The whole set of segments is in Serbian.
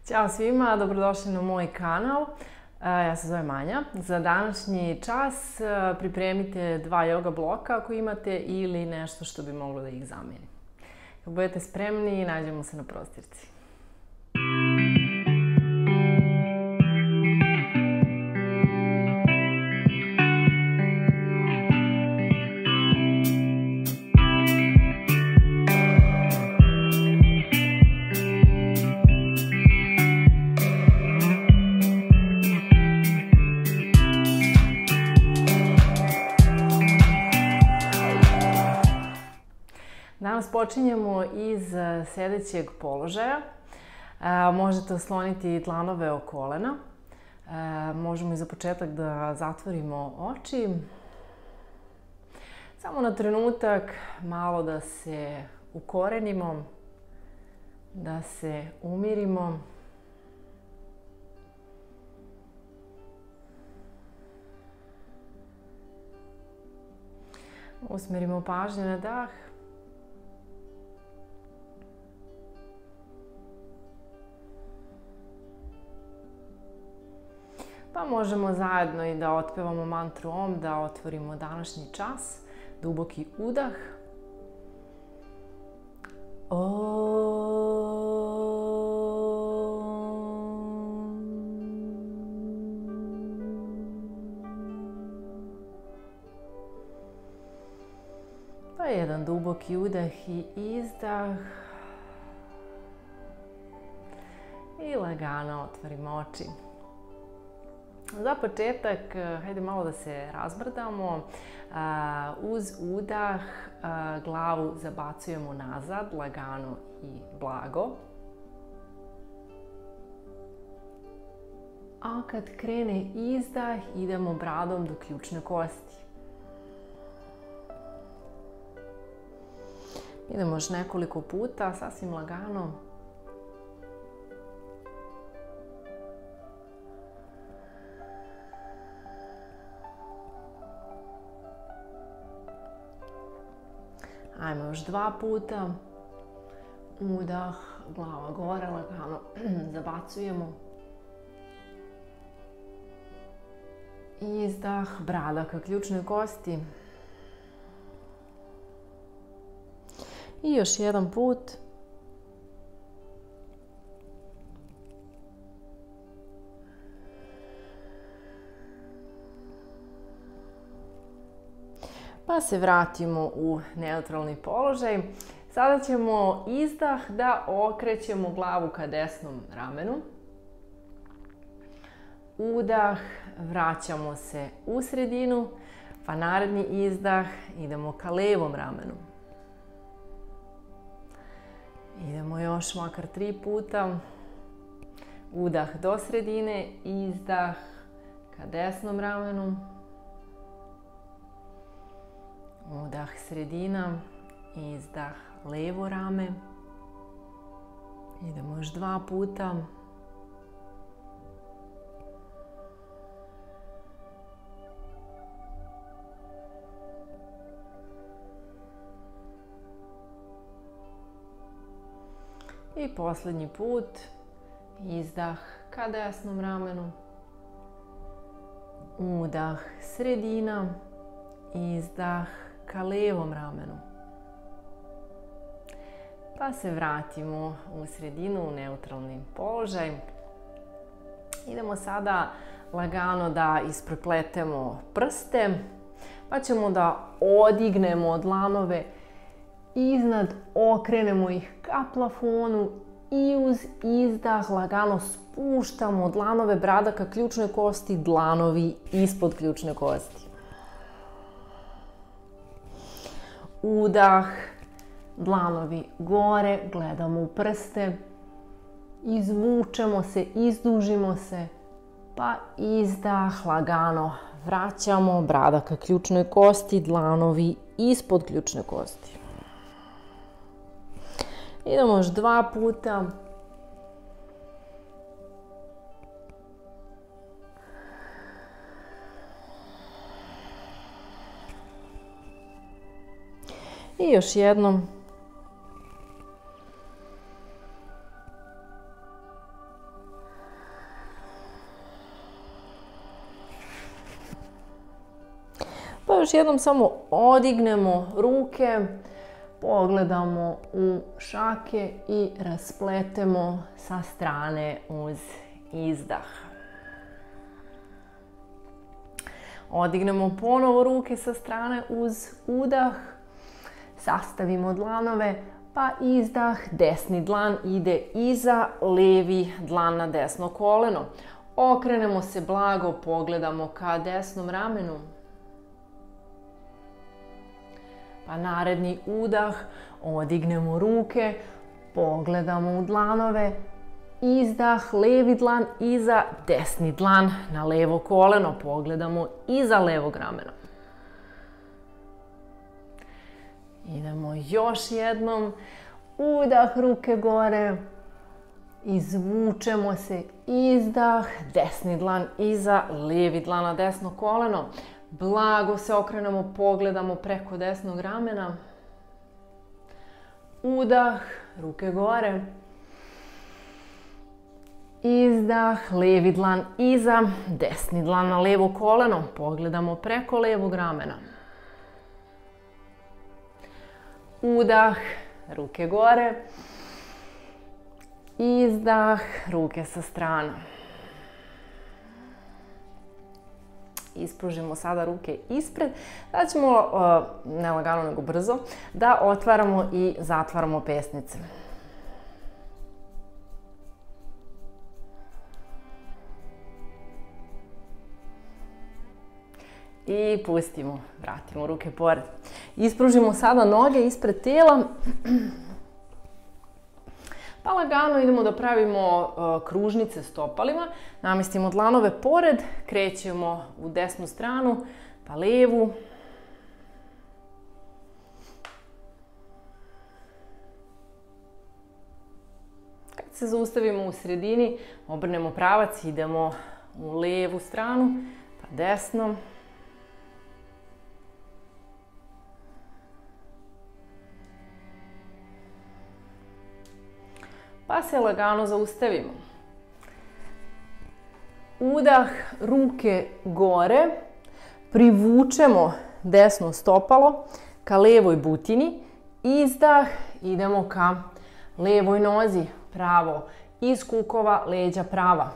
Ćao svima, dobrodošli na moj kanal. Ja se zovem Anja. Za današnji čas pripremite 2 yoga bloka ako imate ili nešto što bi moglo da ih zameni. Kad budete spremni, nađemo se na prostirci. Danas počinjemo iz sedećeg položaja. Možete osloniti dlanove o kolena. Možemo i za početak da zatvorimo oči. Samo na trenutak malo da se ukorenimo, da se umirimo. Usmerimo pažnju na dah. Pa možemo zajedno i da otpevamo mantru Om, da otvorimo današnji čas. Duboki udah. Pa jedan duboki udah i izdah. I lagano otvorimo oči. Za početak, hajde malo da se razbrdamo. Uz udah glavu zabacujemo nazad, lagano i blago. A kad krene izdah, idemo bradom do ključne kosti. Idemo još nekoliko puta, sasvim lagano. Ajmo još 2 puta. Udah, glava gore, lagano zabacujemo. Izdah, brada ka ključnoj kosti. I još jedan put. Pa se vratimo u neutralni položaj. Sada ćemo izdah da okrećemo glavu ka desnom ramenu. Udah, vraćamo se u sredinu, pa naredni izdah idemo ka levom ramenu. Idemo još makar 3 puta. Udah do sredine, izdah ka desnom ramenu. Udah sredina, izdah levo rame. Idemo još 2 puta. I posljednji put, izdah ka desnom ramenu. Udah sredina, izdah ka levom ramenu. Pa se vratimo u sredinu, u neutralni položaj. Idemo sada lagano da isprepletemo prste, pa ćemo da odignemo dlanove iznad, okrenemo ih ka plafonu i uz izdah lagano spuštamo dlanove, brada ka ključnoj kosti, dlanovi ispod ključne kosti. Udah, dlanovi gore, gledamo u prste, izvučemo se, izdužimo se, pa izdah, lagano vraćamo, brada ka ključnoj kosti, dlanovi ispod ključne kosti. Idemo još 2 puta. I još jednom. Još jednom samo odignemo ruke, pogledamo u šake i raspletemo sa strane uz izdah. Odignemo ponovo ruke sa strane uz udah, sastavimo dlanove, pa izdah, desni dlan ide iza, levi dlan na desno koleno. Okrenemo se blago, pogledamo ka desnom ramenu. Pa naredni udah, odignemo ruke, pogledamo u dlanove, izdah, levi dlan iza, desni dlan na levo koleno, pogledamo iza levog ramena. Idemo još jednom, udah, ruke gore, izvučemo se, izdah, desni dlan iza, levi dlan na desno koleno, blago se okrenemo, pogledamo preko desnog ramena, udah, ruke gore, izdah, levi dlan iza, desni dlan na levo koleno, pogledamo preko levog ramena. Udah, ruke gore, izdah, ruke sa strana. Ispružimo sada ruke ispred. Sada ćemo, ne lagano nego brzo, da otvaramo i zatvaramo pesnice. I pustimo, vratimo ruke pored. Ispružimo sada noge ispred tela. Pa lagano idemo da pravimo kružnice stopalima. Namestimo dlanove pored, krećemo u desnu stranu, pa levu. Kad se zaustavimo u sredini, obrnemo pravac, idemo u levu stranu, pa desno. Pa se lagano zaustavimo. Udah, ruke gore, privučemo desno stopalo ka levoj butini, izdah, idemo ka levoj nozi, pravo, iz kukova, leđa prava.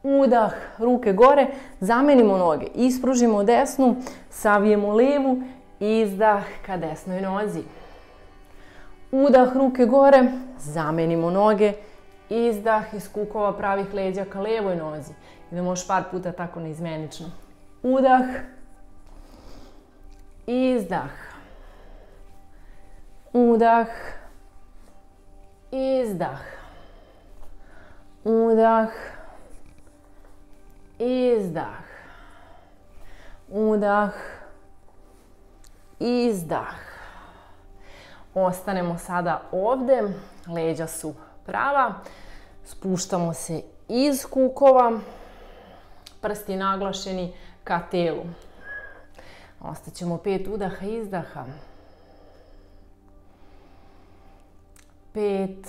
Udah, ruke gore, zamenimo noge, ispružimo desnu, savijemo levu, izdah ka desnoj nozi. Udah, ruke gore, zamenimo noge, izdah iz kukova pravih leđa ka levoj nozi. Idemo još par puta tako neizmenično. Udah, izdah, udah, izdah, udah, izdah, udah, izdah. Ostanemo sada ovde, leđa su prava, spuštamo se iz kukova, prsti naglašeni ka telu. Ostaćemo 5 udaha, izdaha. 5.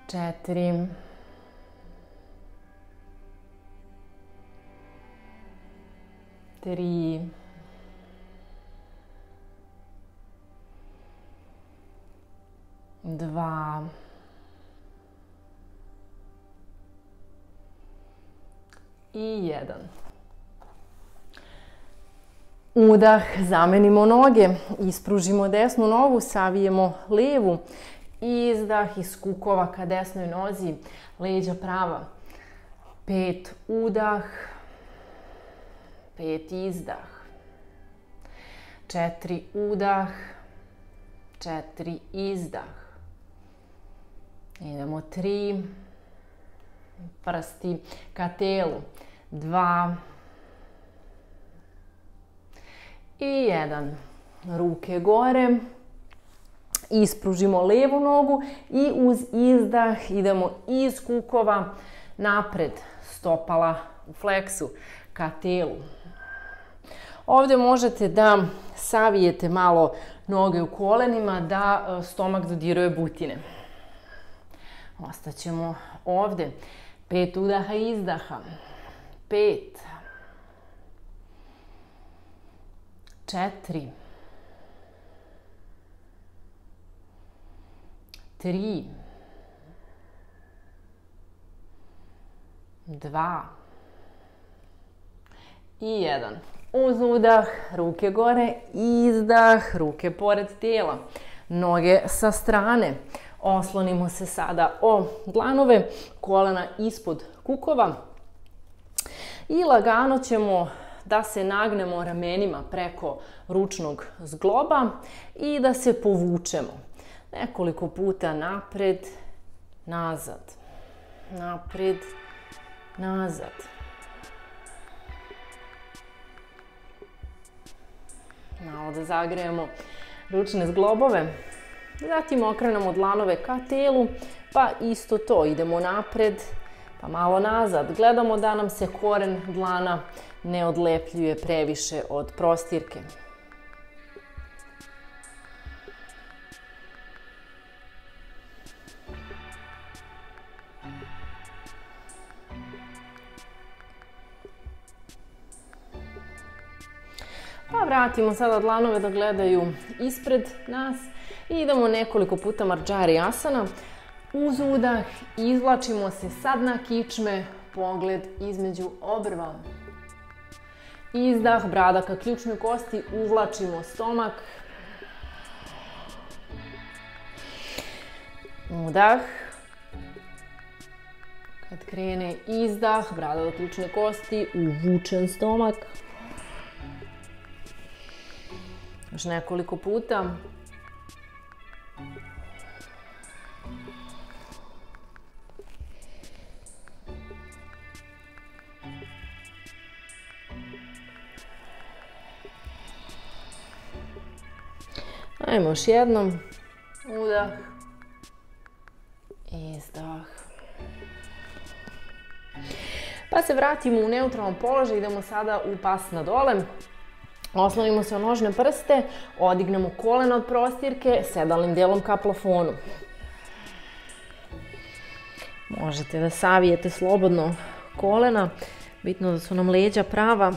4. 3. 2. I 1. Udah, zamenimo noge, ispružimo desnu nogu, savijemo levu, izdah iz kukova ka desnoj nozi, leđa prava. 5 udah, 5 izdah, 4 udah, 4 izdah. Idemo 3, prsti ka telu, 2 i 1. Ruke gore, ispružimo levu nogu i uz izdah idemo iz kukova napred, stopala u fleksu ka telu. Ovdje možete da savijete malo noge u kolenima, da stomak dodiruje butine. Ostaćemo ovdje. 5 udaha i izdaha. 5, 4, 3, 2 i 1. Uz udah, ruke gore, izdah, ruke pored tijela, noge sa strane. Oslonimo se sada o dlanove, kolena ispod kukova i lagano ćemo da se nagnemo ramenima preko ručnog zgloba i da se povučemo nekoliko puta napred, nazad, napred, nazad. Malo da zagrejemo ručne zglobove. Zatim okrenemo dlanove ka telu, pa isto to, idemo napred, pa malo nazad. Gledamo da nam se koren dlana ne odlepljuje previše od prostirke. Pa vratimo sada dlanove da gledaju ispred nas i idemo nekoliko puta Marjari asana. Uz udah izvlačimo se sad na kičme, pogled između obrva. Izdah, brada ka ključnoj kosti, uvlačimo stomak. Udah. Kad krene izdah, brada do ključne kosti, uvučen stomak. Još nekoliko puta. Ajmo još jednom. Udah. Izdah. Pa se vratimo u neutralan položaj, idemo sada u pas na dole. Oslonimo se o nožne prste, odignemo kolena od prostirke, sedalnim delom ka plafonu. Možete da savijete slobodno kolena, bitno da su nam leđa prava.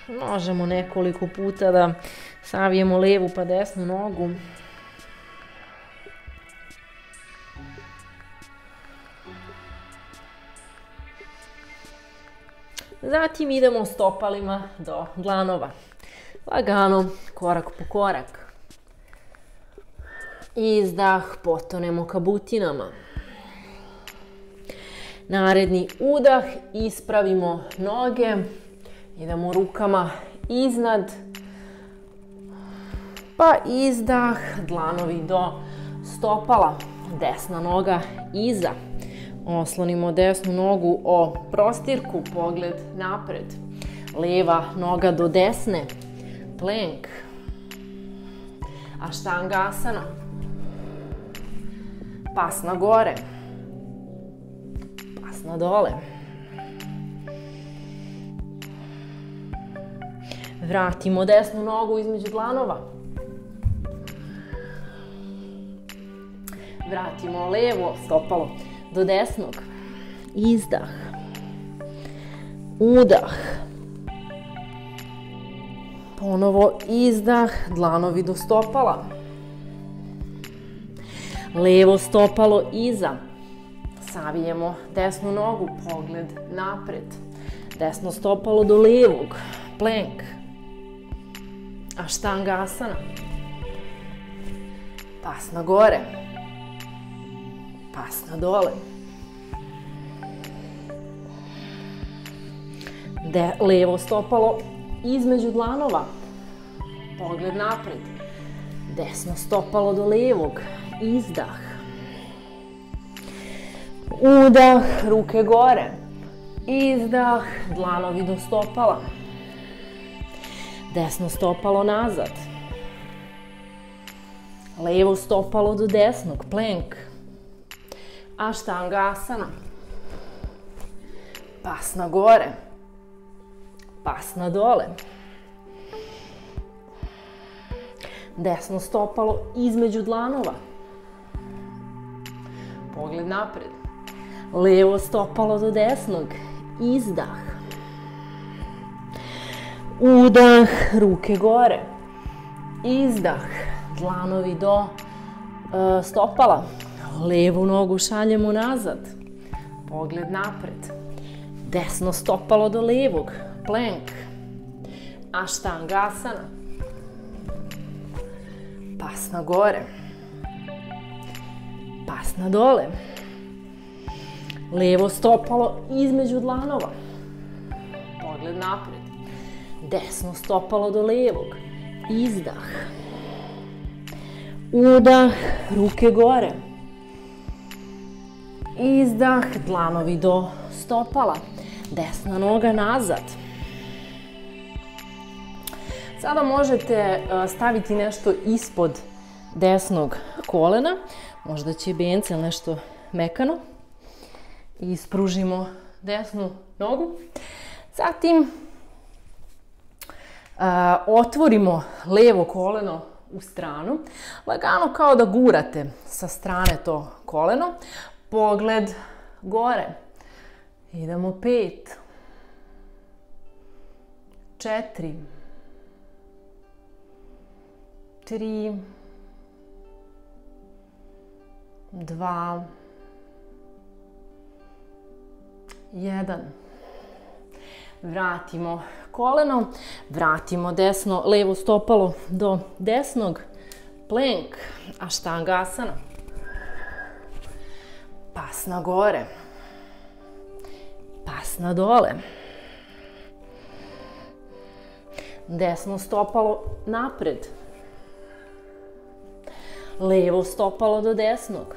Možemo nekoliko puta da savijemo levu pa desnu nogu. Zatim idemo stopalima do dlanova. Lagano, korak po korak. Izdah, potonemo ka butinama. Naredni udah, ispravimo noge. Idemo rukama iznad. Pa izdah, dlanovi do stopala. Desna noga iza. Oslonimo desnu nogu o prostirku, pogled napred. Leva noga do desne, plank. Aštangasana. Pas na gore. Pas na dole. Vratimo desnu nogu između dlanova. Vratimo levo stopalo do desnog. Izdah. Udah. Ponovo izdah, dlanovi do stopala. Levo stopalo iza. Savijemo desnu nogu, pogled napred. Desno stopalo do levog, plank. Aštangasana. Pas na gore. Pas na dole. Levo stopalo između dlanova. Pogled napred. Desno stopalo do levog. Izdah. Udah, ruke gore. Izdah, dlanovi do stopala. Desno stopalo nazad. Levo stopalo do desnog, plank. Aštangasana. Pas na gore. Pas na dole. Desno stopalo između dlanova. pogled napred. Levo stopalo do desnog, izdah. Udah, ruke gore. Izdah, dlanovi do stopala. Levu nogu šaljemo nazad, pogled napred. Desno stopalo do levog, plank. Aštangasana. Pas na gore. Pas na dole. Levo stopalo između dlanova. Pogled napred. Desno stopalo do levog. Izdah. Udah, ruke gore. Izdah, dlanovi do stopala. Desna noga nazad. Sada možete staviti nešto ispod desnog kolena. Možda ćebence ili nešto mekano. I spružimo desnu nogu. Zatim otvorimo levo koleno u stranu. Lagano kao da gurate sa strane to koleno. Pogled gore. Idemo 5, 4, 3, 2, 1. Vratimo koleno, vratimo levo stopalo do desnog, plank, aštangasana. Pas na gore. Pas na dole. Desno stopalo napred. Levo stopalo do desnog.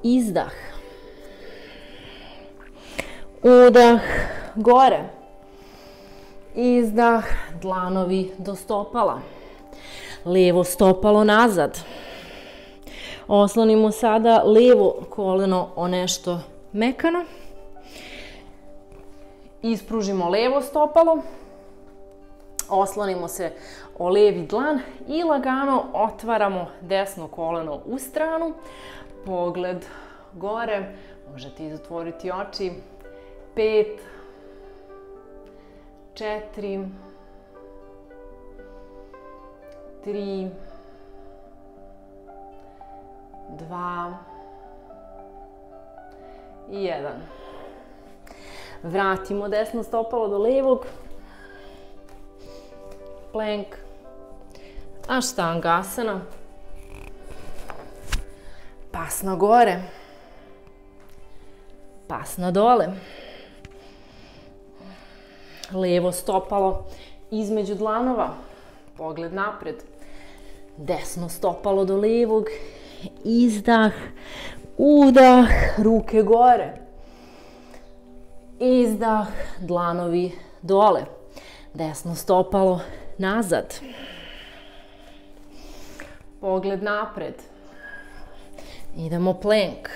Izdah. Udah, gore. Izdah, dlanovi do stopala. Levo stopalo nazad. Oslonimo sada levo koleno o nešto mekano. Ispružimo levo stopalo. Oslonimo se o levi dlan i lagano otvaramo desno koleno u stranu. Pogled gore. Možete i zatvoriti oči. 5, 4, 3, 2 i 1. Vratimo desno stopalo do levog. Plank. Aštangasana. Pas na gore. Pas na dole. Levo stopalo između dlanova. Pogled napred. Desno stopalo do levog. Izdah. Udah. Ruke gore. Izdah. Dlanovi dole. Desno stopalo nazad. Pogled napred. Idemo plank.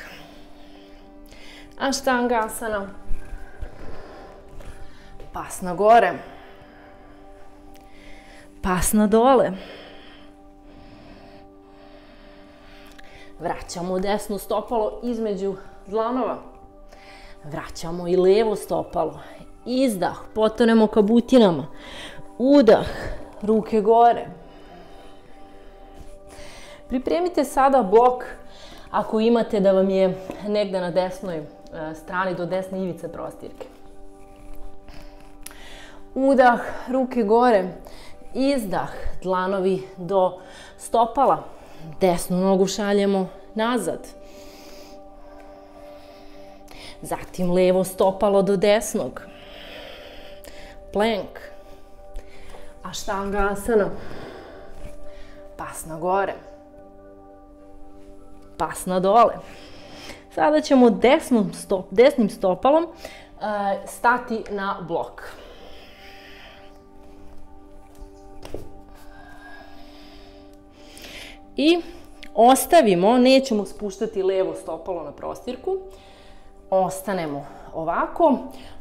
Aštangasana. Pas na gore. Pas na dole. Vraćamo desno stopalo između dlanova. Vraćamo i levo stopalo. Izdah, potonemo ka butinama. Udah, ruke gore. Pripremite sada bok ako imate da vam je negde na desnoj strani do desne ivice prostirke. Udah, ruke gore. Izdah, dlanovi do stopala. Desnu nogu šaljemo nazad. Zatim levo stopalo do desnog. Plank. Aštangasana. Pas na gore. Pas na dole. Sada ćemo desnim stopalom stati na blok. I ostavimo, nećemo spuštati levo stopalo na prostirku. Ostanemo ovako.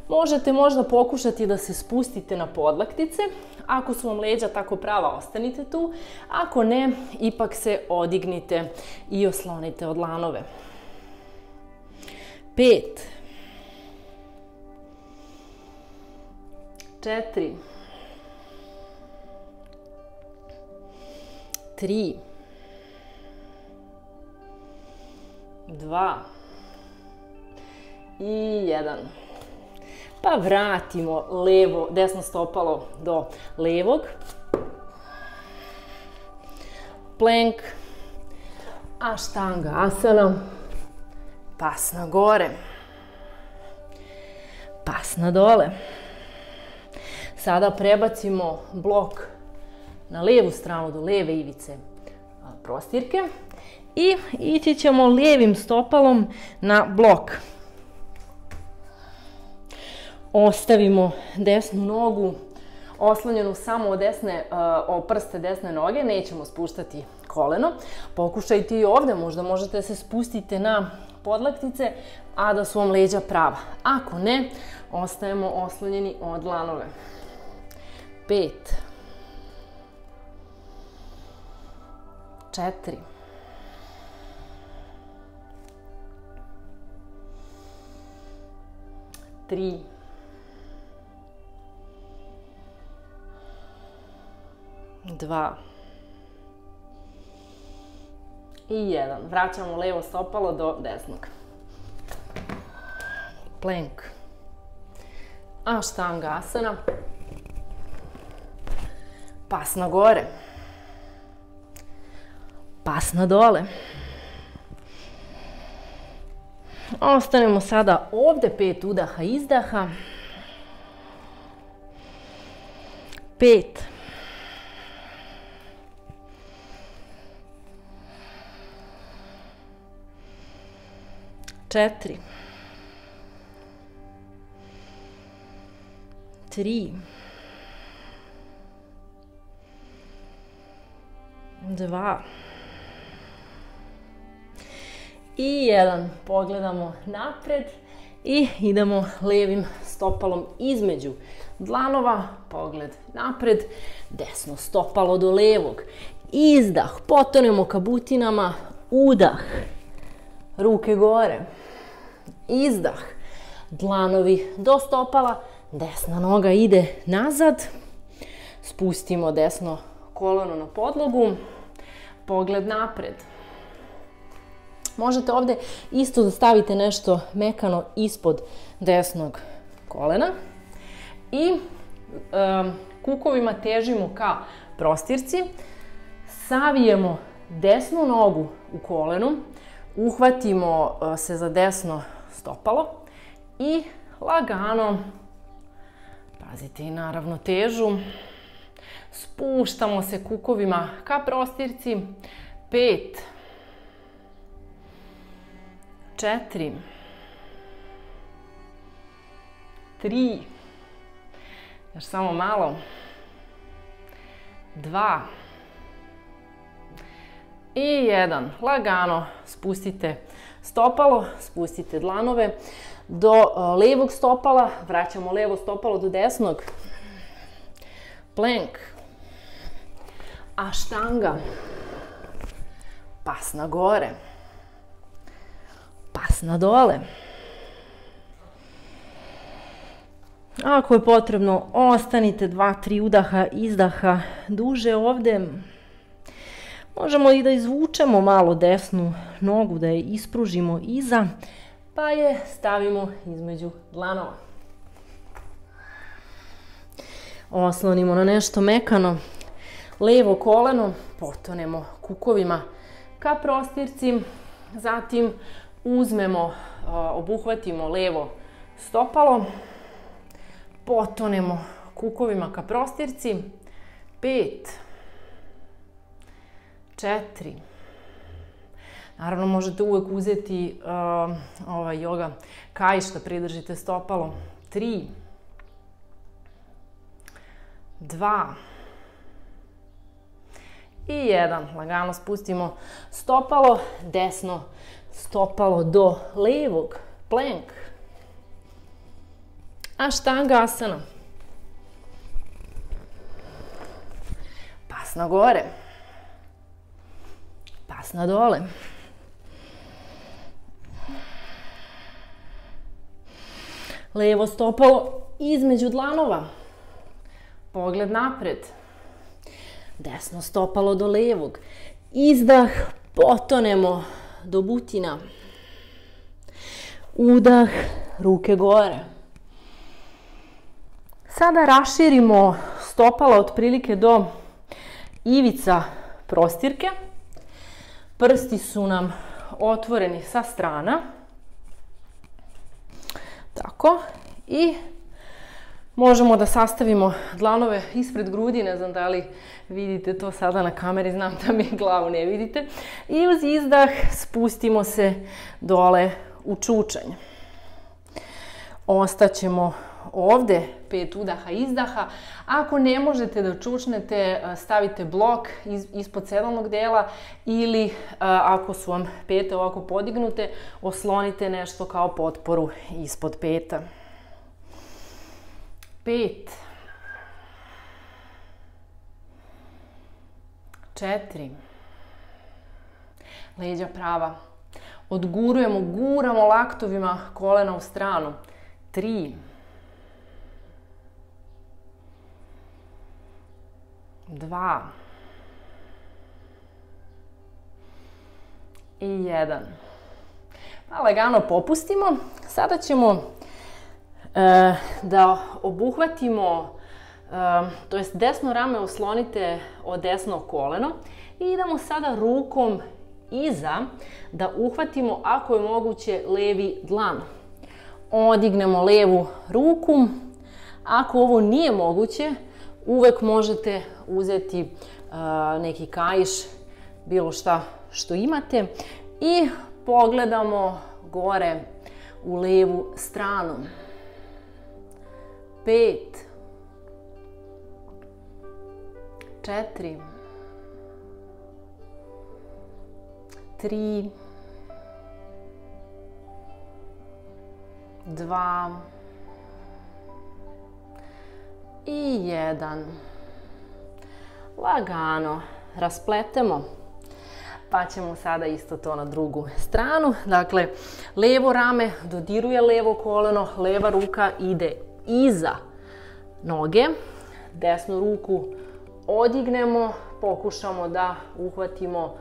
Možete možda pokušati da se spustite na podlaktice. Ako su vam leđa tako prava, ostanite tu. Ako ne, ipak se odignite i oslonite od dlanove. 5, 4, 3, 2 i 1. Pa vratimo desno stopalo do levog. Plank, Ashtanga asana, pas na gore, pas na dole. Sada prebacimo blok na levu stranu do leve ivice prostirke i ići ćemo lijevim stopalom na blok. Ostavimo desnu nogu oslonjenu samo o prste desne noge, nećemo spuštati koleno. Pokušajte i ovde, možda možete da se spustite na podlaktice, a da su vam leđa prava. Ako ne, ostajemo oslonjeni od dlanove. 5, 4, 3, 2 i 1. Vraćamo levo stopalo do desnog. Plank, Ashtanga asana, pas na gore, pas na dole. Ostanemo sada ovde, 5 udaha, izdaha. 5, 4, 3, 2 i 1. Pogledamo napred i idemo levim stopalom između dlanova, pogled napred, desno stopalo do levog, izdah, potonemo ka butinama, udah, ruke gore, izdah, dlanovi do stopala, desna noga ide nazad, spustimo desno koleno na podlogu, pogled napred. Možete ovde isto da stavite nešto mekano ispod desnog kolena i kukovima težimo ka prostirci, savijemo desnu nogu u kolenu, uhvatimo se za desno stopalo i lagano, pazite i na ravnotežu, spuštamo se kukovima ka prostirci. 5, 4, 3, još samo malo, 2 i 1. Lagano spustite stopalo, spustite dlanove do levog stopala, vraćamo levo stopalo do desnog. Plank, Ashtanga, pas na gore, pas na dole. Ako je potrebno, ostanite 2-3 udaha, izdaha duže ovde. Možemo i da izvučemo malo desnu nogu, da je ispružimo iza, pa je stavimo između dlanova. Oslonimo na nešto mekano, levo koleno, potonemo kukovima ka prostirci, zatim obuhvatimo levo stopalo, potonemo kukovima ka prostirci. 5, 4, naravno možete uvek uzeti ovaj yoga kaiš da pridržite stopalo. 3, 2 i 1. Lagano spustimo stopalo, desno stopalo do levog. Plank, Ashtanga asana, pas na gore, pas na dole. Levo stopalo između dlanova. Pogled napred. Desno stopalo do levog. Izdah, potonemo do butina. Udah, ruke gore. Sada raširimo stopala otprilike do ivica prostirke. Prsti su nam otvoreni sa strana. Tako. I možemo da sastavimo dlanove ispred grudi. Ne znam da li vidite to sada na kameri, znam da mi glavu ne vidite. I uz izdah spustimo se dole u čučanj. Ostaćemo ovde 5 udaha, izdaha. Ako ne možete da čučnete, stavite blok ispod sedalnog dela ili ako su vam pete ovako podignute, oslonite nešto kao potporu ispod peta. 5, 4, leđa prava. Odgurujemo, guramo laktovima kolena u stranu. 3, 2 i 1. Pa lagano popustimo. Sada ćemo da obuhvatimo, to jest desno rame oslonite o desno koleno i idemo sada rukom iza da uhvatimo, ako je moguće, levi dlan. Odignemo levu ruku. Ako ovo nije moguće, uvek možete uzeti neki kaiš, bilo šta što imate i pogledamo gore u levu stranu. 5, 4, 3, 2 i 1. Lagano raspletemo. Pa ćemo sada isto to na drugu stranu. Dakle, levo rame dodiruje levo koleno, leva ruka ide iza noge. Desnu ruku odignemo, pokušamo da uhvatimo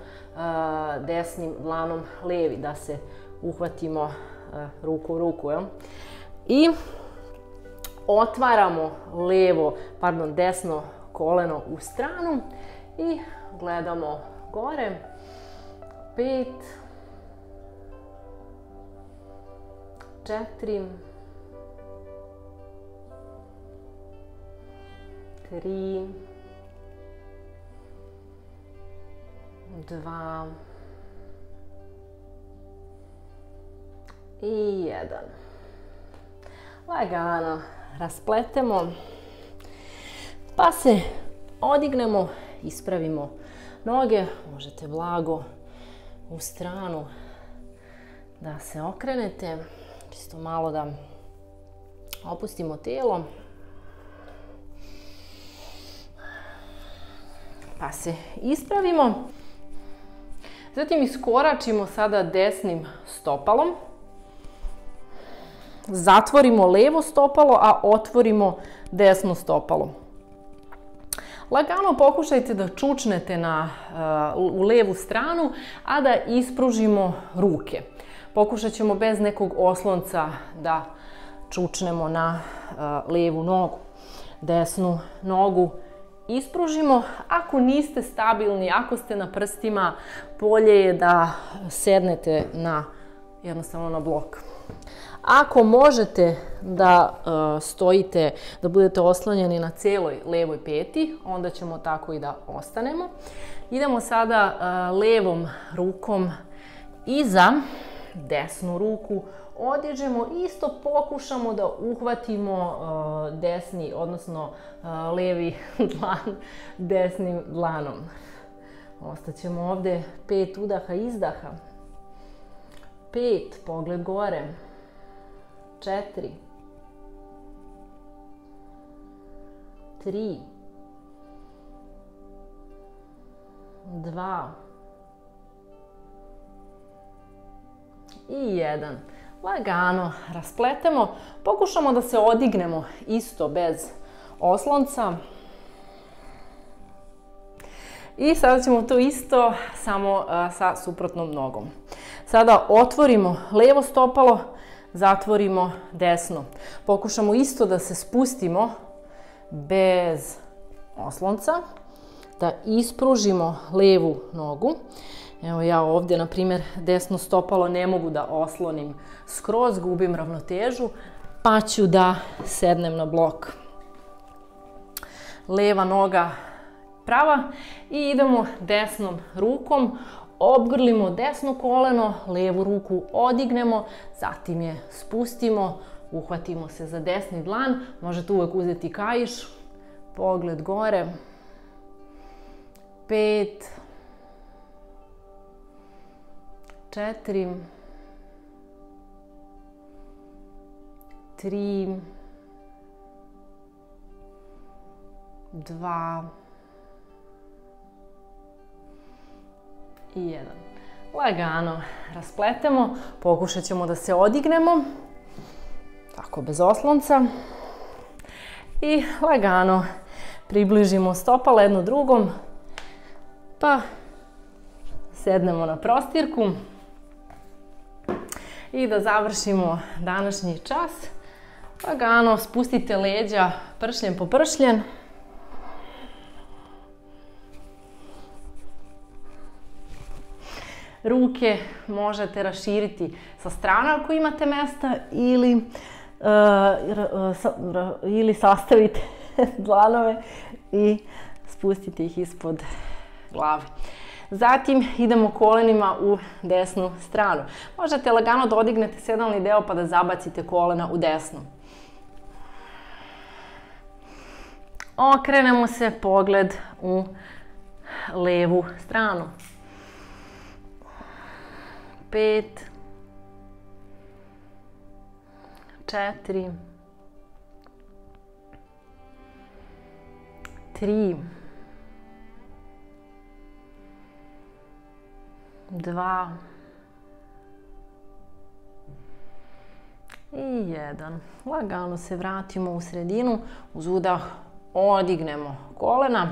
desnim dlanom levi, da se uhvatimo ruku u ruku. I otvaramo desno koleno u stranu i gledamo gore. 5, 4, 3, 2 i 1. Lagano raspletemo, pa se odignemo, ispravimo noge, možete blago u stranu da se okrenete, čisto malo da opustimo telo, pa se ispravimo. Zatim iskoračimo sada desnim stopalom, zatvorimo levo stopalo, a otvorimo desno stopalo. Lagano pokušajte da čučnete u levu stranu, a da ispružimo ruke. Pokušat ćemo bez nekog oslonca da čučnemo na levu nogu. Desnu nogu ispružimo. Ako niste stabilni, ako ste na prstima, bolje je da sednete jednostavno na blok. Ako možete da stojite, da budete oslonjeni na celoj levoj peti, onda ćemo tako i da ostanemo. Idemo sada levom rukom iza desnu ruku, odižemo, isto pokušamo da uhvatimo desni, odnosno levi dlan desnim dlanom. Ostaćemo ovde 5 udaha, izdaha. 5, pogled gore. 4, 3, 2 i 1. lagano raspletemo. Pokušamo da se odignemo isto bez oslonca. I sada ćemo to isto samo sa suprotnom nogom. Sada otvorimo levo stopalo, zatvorimo desno. Pokušamo isto da se spustimo bez oslonca, da ispružimo levu nogu. Evo ja ovdje, na primjer, desno stopalo ne mogu da oslonim skroz, gubim ravnotežu, pa ću da sednem na blok. Leva noga prava i idemo desnom rukom, obgrlimo desno koleno, levu ruku odignemo, zatim je spustimo, uhvatimo se za desni dlan, možete uvek uzeti kaiš, pogled gore, 5, 4, 3, 2 i 1. Lagano raspletemo, pokušat ćemo da se odignemo, tako bez oslonca. I lagano približimo stopala jedno drugom, pa sednemo na prostirku. I da završimo današnji čas, lagano spustite leđa pršljen po pršljen. Ruke možete raširiti sa strana ako imate mesta ili sastavite dlanove i spustite ih ispod glave. Zatim idemo kolenima u desnu stranu. Možete lagano da odignete sedalni deo pa da zabacite kolena u desnu. Okrenemo se, pogled u levu stranu. 5, 4, 3, 2 i 1. Lagano se vratimo u sredinu, uz udah odignemo kolena,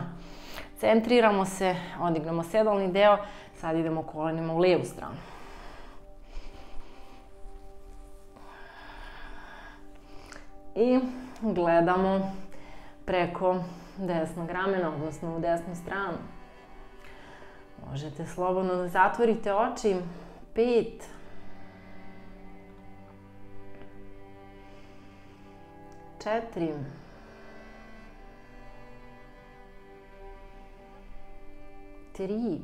centriramo se, odignemo sedalni deo, sad idemo kolenima u levu stranu. I gledamo preko desnog ramena, odnosno u desnu stranu. Možete slobodno da zatvorite oči. 5, 4, 3,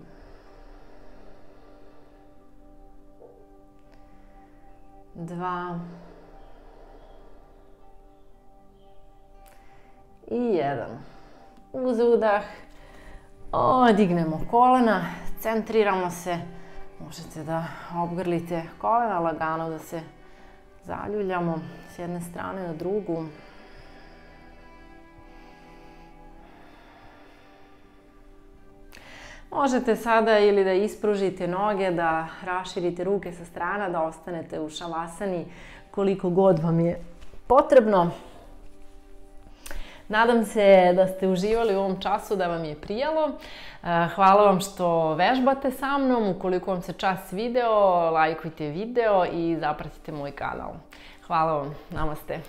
2 i 1. Uz udah odignemo kolena, centriramo se, možete da obgrlite kolena, lagano da se zaljuljamo s jedne strane na drugu. Možete sada ili da ispružite noge, da raširite ruke sa strana, da ostanete u šavasani koliko god vam je potrebno. Nadam se da ste uživali u ovom času, da vam je prijalo. Hvala vam što vežbate sa mnom. Ukoliko vam se čas svideo, lajkujte video i zapratite moj kanal. Hvala vam. Namaste.